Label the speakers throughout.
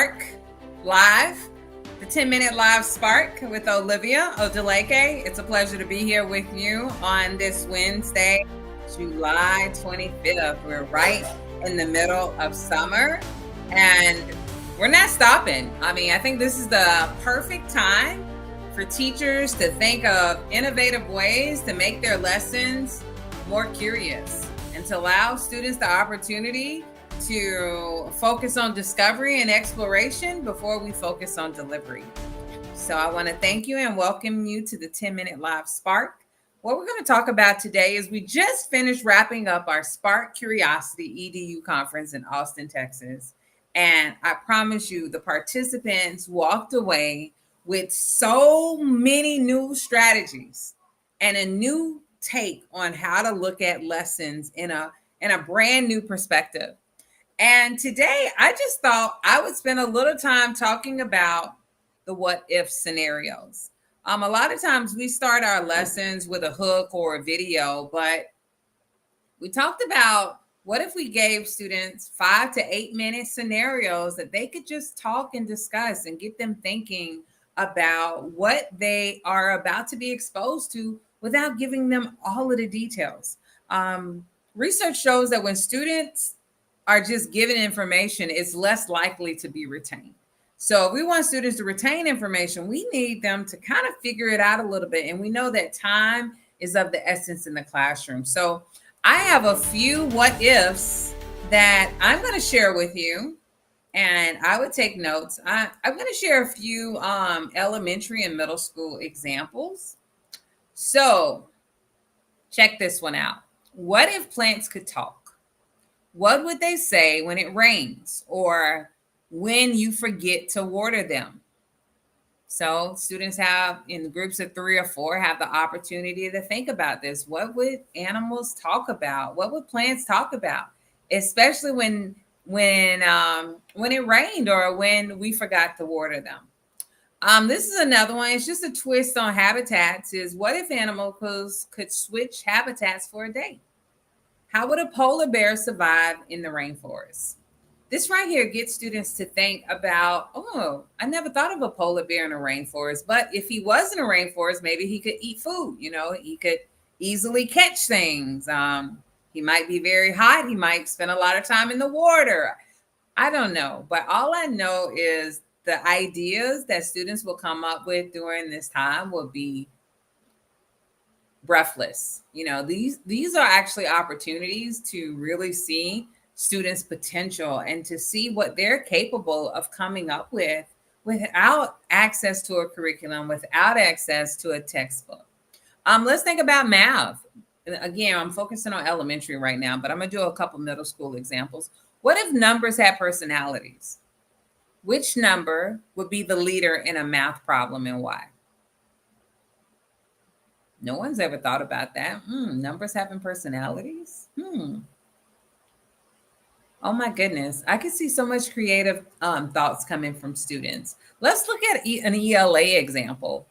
Speaker 1: Spark Live, the 10-minute live Spark with Olivia, Odileke. It's a pleasure to be here with you on this Wednesday, July 25th. We're right in the middle of summer and we're not stopping. I think this is the perfect time for teachers to think of innovative ways to make their lessons more curious and to allow students the opportunity to focus on discovery and exploration before we focus on delivery. So I want to thank you and welcome you to the 10-minute live Spark. What we're going to talk about today is we just finished wrapping up our Spark Curiosity EDU conference in Austin, Texas. And I promise you, the participants walked away with so many new strategies and a new take on how to look at lessons in a brand new perspective. And today I just thought I would spend a little time talking about the what if scenarios. A lot of times we start our lessons with a hook or a video, but we talked about what if we gave students 5 to 8 minute scenarios that they could just talk and discuss and get them thinking about what they are about to be exposed to without giving them all of the details. Research shows that when students are just given information, it's less likely to be retained. So if we want students to retain information, we need them to kind of figure it out a little bit. And we know that time is of the essence in the classroom. So I have a few what ifs that I'm going to share with you. And I would take notes. I'm going to share a few elementary and middle school examples. So check this one out. What if plants could talk? What would they say when it rains or when you forget to water them? So students have, in groups of 3 or 4, have the opportunity to think about this. What would animals talk about? What would plants talk about? Especially when it rained or when we forgot to water them. This is another one. It's just a twist on habitats. Is what if animals could switch habitats for a day? How would a polar bear survive in the rainforest? This right here gets students to think about, oh, I never thought of a polar bear in a rainforest, but if he was in a rainforest, maybe he could eat food. He could easily catch things. He might be very hot. He might spend a lot of time in the water. I don't know, but all I know is the ideas that students will come up with during this time will be breathless. These are actually opportunities to really see students' potential and to see what they're capable of coming up with without access to a curriculum, without access to a textbook. Let's think about math. Again, I'm focusing on elementary right now, but I'm going to do a couple middle school examples. What if numbers had personalities? Which number would be the leader in a math problem and why? No one's ever thought about that. Numbers having personalities? Oh my goodness. I can see so much creative thoughts coming from students. Let's look at an ELA example.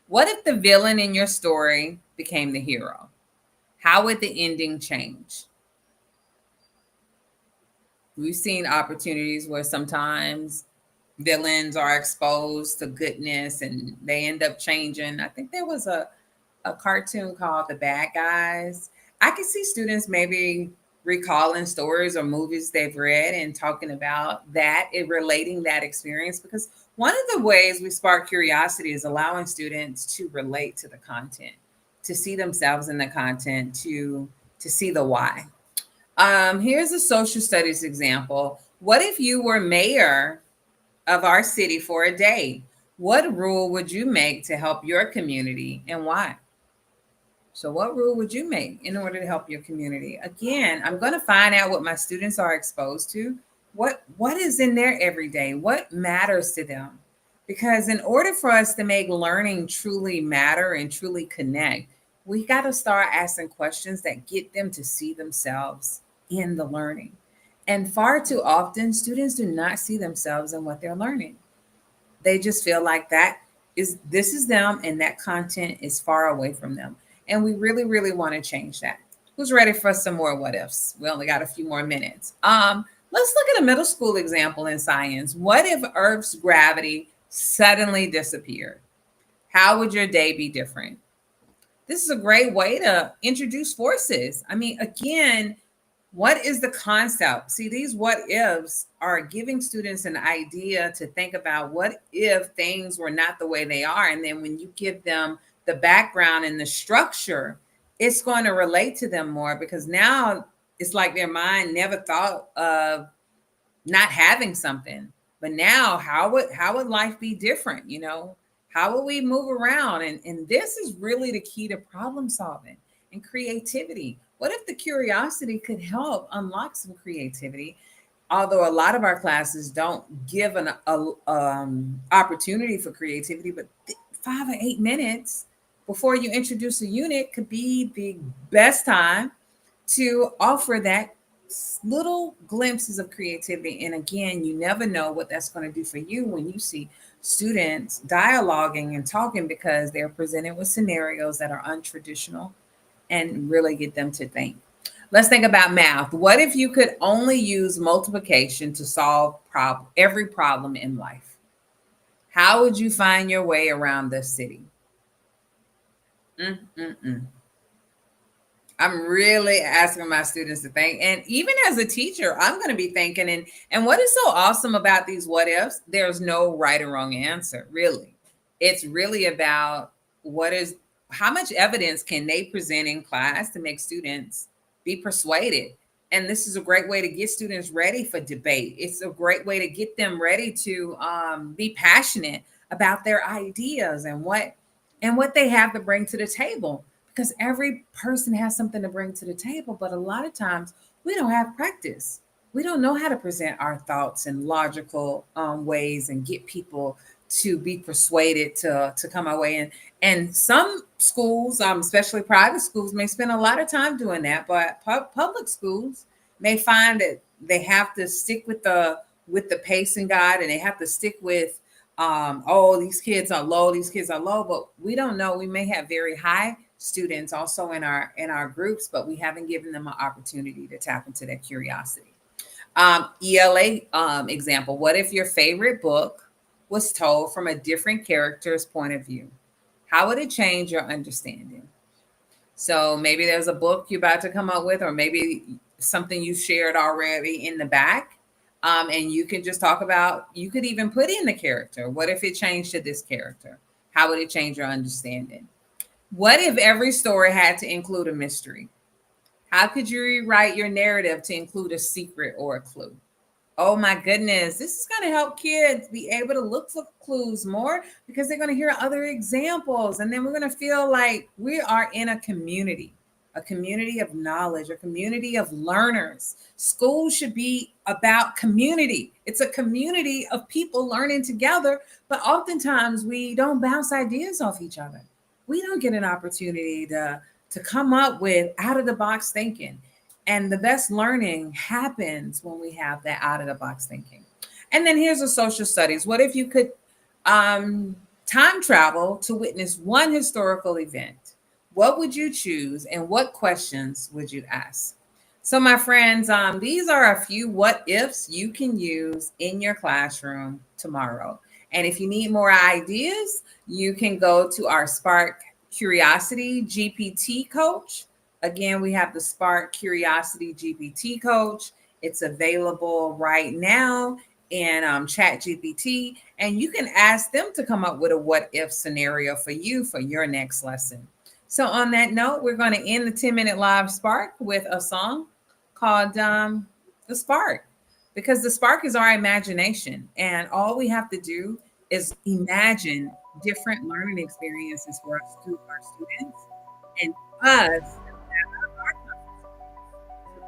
Speaker 1: What if the villain in your story became the hero? How would the ending change? We've seen opportunities where sometimes villains are exposed to goodness and they end up changing. I think there was a cartoon called The Bad Guys. I can see students maybe recalling stories or movies they've read and talking about that and relating that experience, because one of the ways we spark curiosity is allowing students to relate to the content, to see themselves in the content, to see the why. Here's a social studies example. What if you were mayor of our city for a day? What rule would you make to help your community and why? So what rule would you make in order to help your community? Again, I'm going to find out what my students are exposed to. What is in their everyday? What matters to them? Because in order for us to make learning truly matter and truly connect, we got to start asking questions that get them to see themselves in the learning. And far too often, students do not see themselves in what they're learning. They just feel like this is them and that content is far away from them. And we really, really want to change that. Who's ready for some more what ifs? We only got a few more minutes. Let's look at a middle school example in science. What if Earth's gravity suddenly disappeared? How would your day be different? This is a great way to introduce forces. I mean, again, what is the concept? See, these what ifs are giving students an idea to think about what if things were not the way they are. And then when you give them the background and the structure, it's going to relate to them more because now it's like their mind never thought of not having something. But now how would life be different? How will we move around? And this is really the key to problem solving and creativity. What if the curiosity could help unlock some creativity? Although a lot of our classes don't give an opportunity for creativity, but 5 or 8 minutes before you introduce a unit could be the best time to offer that little glimpses of creativity. And again, you never know what that's going to do for you when you see students dialoguing and talking because they're presented with scenarios that are untraditional and really get them to think. Let's think about math. What if you could only use multiplication to solve every problem in life? How would you find your way around the city? Mm-mm-mm. I'm really asking my students to think. And even as a teacher, I'm going to be thinking. And what is so awesome about these what ifs, there's no right or wrong answer, really. It's really about how much evidence can they present in class to make students be persuaded. And this is a great way to get students ready for debate. It's a great way to get them ready to be passionate about their ideas and what they have to bring to the table, because every person has something to bring to the table, but a lot of times we don't have practice. We don't know how to present our thoughts in logical ways and get people to be persuaded to come our way. And some schools, especially private schools, may spend a lot of time doing that, but public schools may find that they have to stick with the pacing guide, and they have to stick with oh, these kids are low, but we don't know. We may have very high students also in our groups, but we haven't given them an opportunity to tap into their curiosity. ELA example. What if your favorite book was told from a different character's point of view? How would it change your understanding? So maybe there's a book you're about to come up with, or maybe something you shared already in the back. And you can just talk about, you could even put in the character. What if it changed to this character? How would it change your understanding? What if every story had to include a mystery? How could you rewrite your narrative to include a secret or a clue? Oh my goodness, this is going to help kids be able to look for clues more because they're going to hear other examples. And then we're going to feel like we are in a community of knowledge, a community of learners. School should be about community. It's a community of people learning together, but oftentimes we don't bounce ideas off each other. We don't get an opportunity to come up with out of the box thinking. And the best learning happens when we have that out of the box thinking. And then here's a social studies. What if you could time travel to witness one historical event? What would you choose and what questions would you ask? So, my friends, these are a few what ifs you can use in your classroom tomorrow. And if you need more ideas, you can go to our Spark Curiosity GPT coach. Again, we have the Spark Curiosity GPT coach. It's available right now in Chat GPT, and you can ask them to come up with a what if scenario for you for your next lesson. So, on that note, we're going to end the 10-minute live Spark with a song called The Spark, because the spark is our imagination, and all we have to do is imagine different learning experiences for our students and us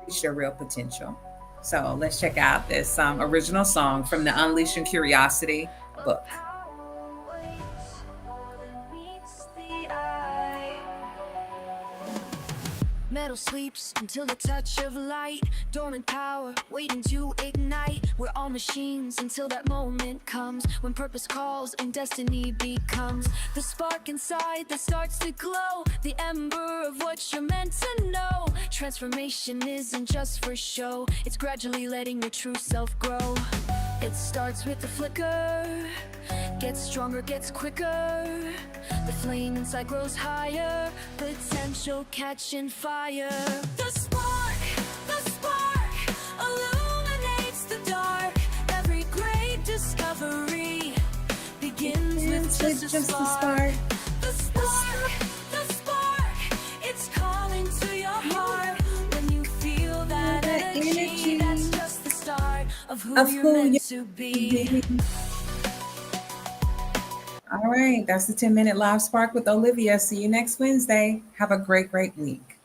Speaker 1: reach their real potential. So let's check out this original song from the Unleashing Curiosity book.
Speaker 2: Metal sleeps until the touch of light. Dormant power waiting to ignite. We're all machines until that moment comes, when purpose calls and destiny becomes the spark inside that starts to glow, the ember of what you're meant to know. Transformation isn't just for show, it's gradually letting your true self grow. It starts with the flicker, gets stronger, gets quicker. The flame inside grows higher, potential catching fire. The spark illuminates the dark. Every great discovery begins with just a spark. The spark, it's calling to your heart. When you feel that energy, that's just the start of who you're meant to be.
Speaker 1: All right, that's the 10-minute live spark with Olivia. See you next Wednesday. Have a great week.